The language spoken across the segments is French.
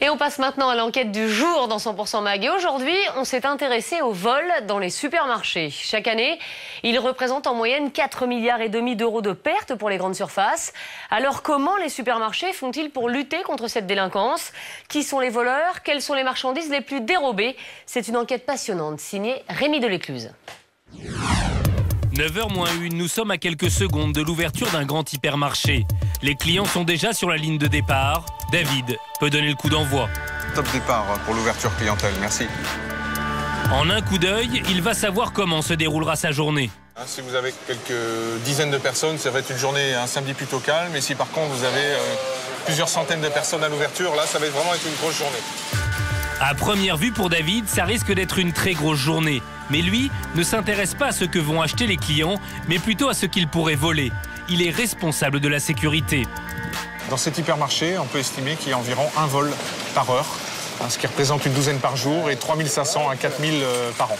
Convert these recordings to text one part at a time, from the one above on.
Et on passe maintenant à l'enquête du jour dans 100% Mag. Et aujourd'hui, on s'est intéressé au vol dans les supermarchés. Chaque année, il représente en moyenne 4,5 milliards d'euros de pertes pour les grandes surfaces. Alors comment les supermarchés font-ils pour lutter contre cette délinquance? Qui sont les voleurs? Quelles sont les marchandises les plus dérobées? C'est une enquête passionnante signée Rémi Delécluse. 9h-1, nous sommes à quelques secondes de l'ouverture d'un grand hypermarché. Les clients sont déjà sur la ligne de départ. David peut donner le coup d'envoi. Top départ pour l'ouverture clientèle, merci. En un coup d'œil, il va savoir comment se déroulera sa journée. Si vous avez quelques dizaines de personnes, ça va être une journée, un samedi plutôt calme. Et si par contre vous avez plusieurs centaines de personnes à l'ouverture, là ça va vraiment être une grosse journée. À première vue pour David, ça risque d'être une très grosse journée. Mais lui ne s'intéresse pas à ce que vont acheter les clients, mais plutôt à ce qu'ils pourraient voler. Il est responsable de la sécurité. Dans cet hypermarché, on peut estimer qu'il y a environ un vol par heure, ce qui représente une douzaine par jour et 3500 à 4000 par an.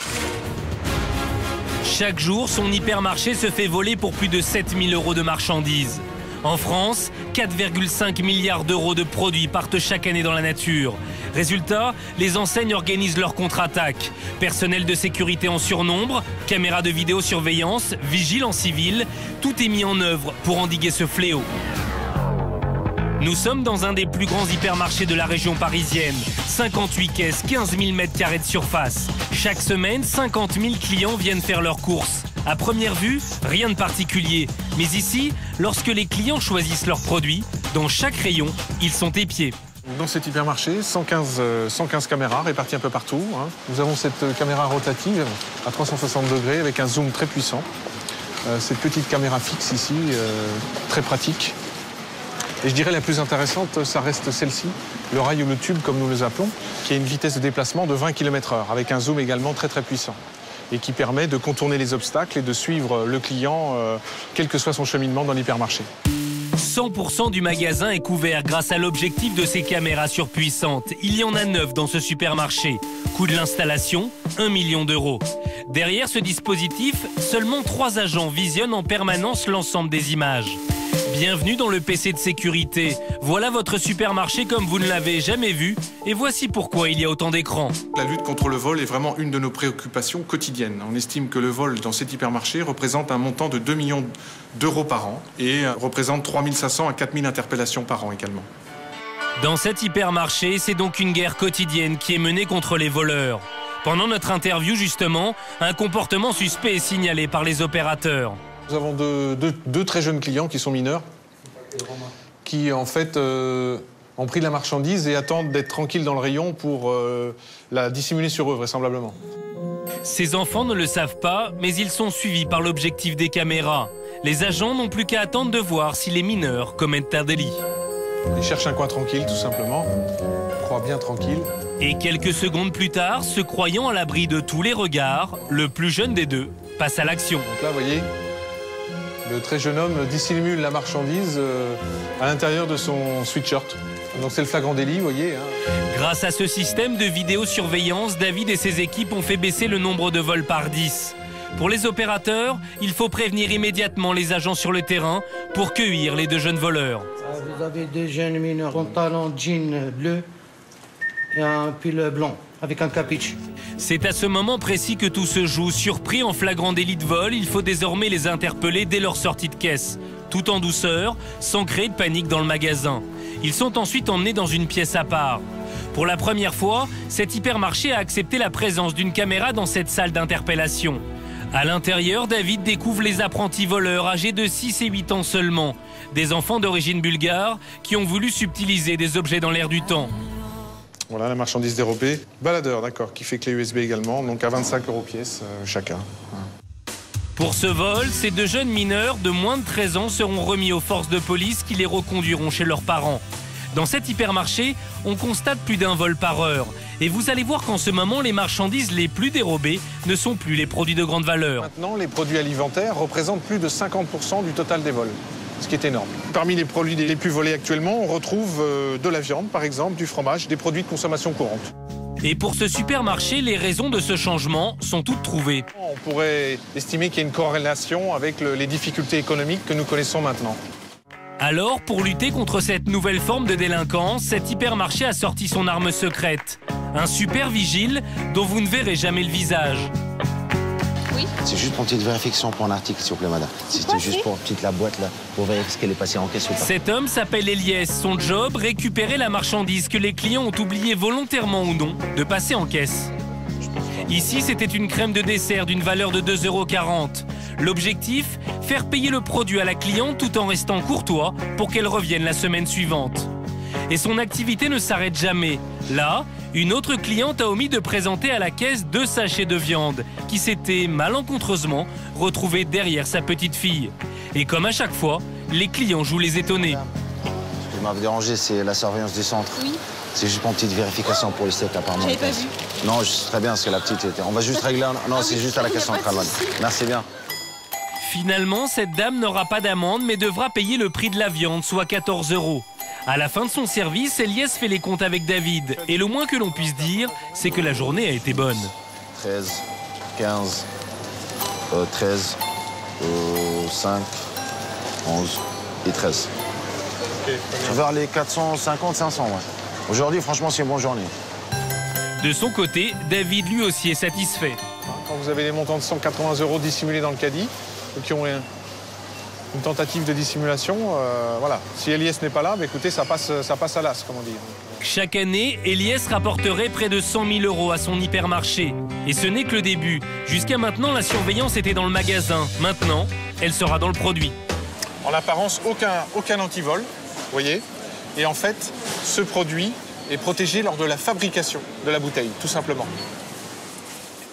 Chaque jour, son hypermarché se fait voler pour plus de 7000 euros de marchandises. En France, 4,5 milliards d'euros de produits partent chaque année dans la nature. Résultat, les enseignes organisent leur contre-attaque. Personnel de sécurité en surnombre, caméras de vidéosurveillance, vigiles en civil, tout est mis en œuvre pour endiguer ce fléau. Nous sommes dans un des plus grands hypermarchés de la région parisienne. 58 caisses, 15 000 m² de surface. Chaque semaine, 50 000 clients viennent faire leurs courses. À première vue, rien de particulier. Mais ici, lorsque les clients choisissent leurs produits, dans chaque rayon, ils sont épiés. Dans cet hypermarché, 115 caméras réparties un peu partout. Nous avons cette caméra rotative à 360 degrés avec un zoom très puissant. Cette petite caméra fixe ici, très pratique. Et je dirais la plus intéressante, ça reste celle-ci, le rail ou le tube comme nous les appelons, qui a une vitesse de déplacement de 20 km/h avec un zoom également très puissant et qui permet de contourner les obstacles et de suivre le client quel que soit son cheminement dans l'hypermarché. 100% du magasin est couvert grâce à l'objectif de ces caméras surpuissantes. Il y en a 9 dans ce supermarché. Coût de l'installation, 1 million d'euros. Derrière ce dispositif, seulement 3 agents visionnent en permanence l'ensemble des images. Bienvenue dans le PC de sécurité. Voilà votre supermarché comme vous ne l'avez jamais vu. Et voici pourquoi il y a autant d'écrans. La lutte contre le vol est vraiment une de nos préoccupations quotidiennes. On estime que le vol dans cet hypermarché représente un montant de 2 millions d'euros par an et représente 3500 à 4000 interpellations par an également. Dans cet hypermarché, c'est donc une guerre quotidienne qui est menée contre les voleurs. Pendant notre interview, justement, un comportement suspect est signalé par les opérateurs. Nous avons deux très jeunes clients qui sont mineurs, qui en fait ont pris de la marchandise et attendent d'être tranquilles dans le rayon pour la dissimuler sur eux, vraisemblablement. Ces enfants ne le savent pas, mais ils sont suivis par l'objectif des caméras. Les agents n'ont plus qu'à attendre de voir si les mineurs commettent un délit. Ils cherchent un coin tranquille, tout simplement. Ils croient bien tranquille. Et quelques secondes plus tard, se croyant à l'abri de tous les regards, le plus jeune des deux passe à l'action. Donc là, vous voyez, le très jeune homme dissimule la marchandise à l'intérieur de son sweatshirt. Donc c'est le flagrant délit, vous voyez. Grâce à ce système de vidéosurveillance, David et ses équipes ont fait baisser le nombre de vols par 10. Pour les opérateurs, il faut prévenir immédiatement les agents sur le terrain pour cueillir les 2 jeunes voleurs. Vous avez 2 jeunes mineurs, pantalon jean bleu et un pull blanc avec un capuche. C'est à ce moment précis que tout se joue. Surpris en flagrant délit de vol, il faut désormais les interpeller dès leur sortie de caisse. Tout en douceur, sans créer de panique dans le magasin. Ils sont ensuite emmenés dans une pièce à part. Pour la première fois, cet hypermarché a accepté la présence d'une caméra dans cette salle d'interpellation. À l'intérieur, David découvre les apprentis voleurs âgés de 6 et 8 ans seulement. Des enfants d'origine bulgare qui ont voulu subtiliser des objets dans l'air du temps. Voilà la marchandise dérobée. Baladeur, d'accord, qui fait clé USB également, donc à 25 € pièce chacun. Pour ce vol, ces 2 jeunes mineurs de moins de 13 ans seront remis aux forces de police qui les reconduiront chez leurs parents. Dans cet hypermarché, on constate plus d'1 vol par heure. Et vous allez voir qu'en ce moment, les marchandises les plus dérobées ne sont plus les produits de grande valeur. Maintenant, les produits alimentaires représentent plus de 50% du total des vols, ce qui est énorme. Parmi les produits les plus volés actuellement, on retrouve de la viande, par exemple, du fromage, des produits de consommation courante. Et pour ce supermarché, les raisons de ce changement sont toutes trouvées. On pourrait estimer qu'il y a une corrélation avec les difficultés économiques que nous connaissons maintenant. Alors, pour lutter contre cette nouvelle forme de délinquance, cet hypermarché a sorti son arme secrète. Un super vigile dont vous ne verrez jamais le visage. Oui. C'est juste pour une petite vérification pour un article, s'il vous plaît, madame. C'était juste pour petite la boîte là, pour vérifier ce qu'elle est passée en caisse ou pas. Cet homme s'appelle Eliès. Son job, récupérer la marchandise que les clients ont oublié volontairement ou non de passer en caisse. Ici, c'était une crème de dessert d'une valeur de 2,40 €. L'objectif, faire payer le produit à la cliente tout en restant courtois pour qu'elle revienne la semaine suivante. Et son activité ne s'arrête jamais. Là, une autre cliente a omis de présenter à la caisse 2 sachets de viande qui s'étaient malencontreusement retrouvés derrière sa petite fille. Et comme à chaque fois, les clients jouent les étonnés. Ce qui m'a dérangé, c'est la surveillance du centre. Oui. C'est juste pour une petite vérification pour les steaks, apparemment. J'avais pas vu. Non, je sais très bien ce que la petite était. On va juste régler un... Non, c'est juste à la caisse centrale, madame. Merci bien. Finalement, cette dame n'aura pas d'amende mais devra payer le prix de la viande, soit 14 €. À la fin de son service, Eliès fait les comptes avec David. Et le moins que l'on puisse dire, c'est que la journée a été bonne. 13, 15, 13, 5, 11 et 13. Vers les 450, 500, ouais. Aujourd'hui, franchement, c'est une bonne journée. De son côté, David lui aussi est satisfait. Quand vous avez des montants de 180 € dissimulés dans le caddie, qui ont une tentative de dissimulation, voilà. Si Eliès n'est pas là, bah, écoutez, ça passe à l'as, comme on dit. Chaque année, Eliès rapporterait près de 100 000 € à son hypermarché. Et ce n'est que le début. Jusqu'à maintenant, la surveillance était dans le magasin. Maintenant, elle sera dans le produit. En apparence, aucun antivol, vous voyez. Et en fait, ce produit est protégé lors de la fabrication de la bouteille, tout simplement.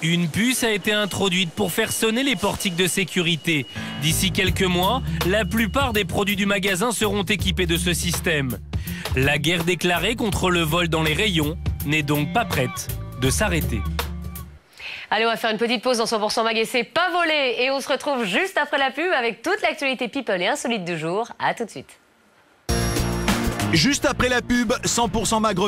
Une puce a été introduite pour faire sonner les portiques de sécurité. D'ici quelques mois, la plupart des produits du magasin seront équipés de ce système. La guerre déclarée contre le vol dans les rayons n'est donc pas prête de s'arrêter. Allez, on va faire une petite pause dans 100% Mag et c'est pas volé. Et on se retrouve juste après la pub avec toute l'actualité people et insolite du jour. À tout de suite. Juste après la pub, 100% Mag revient.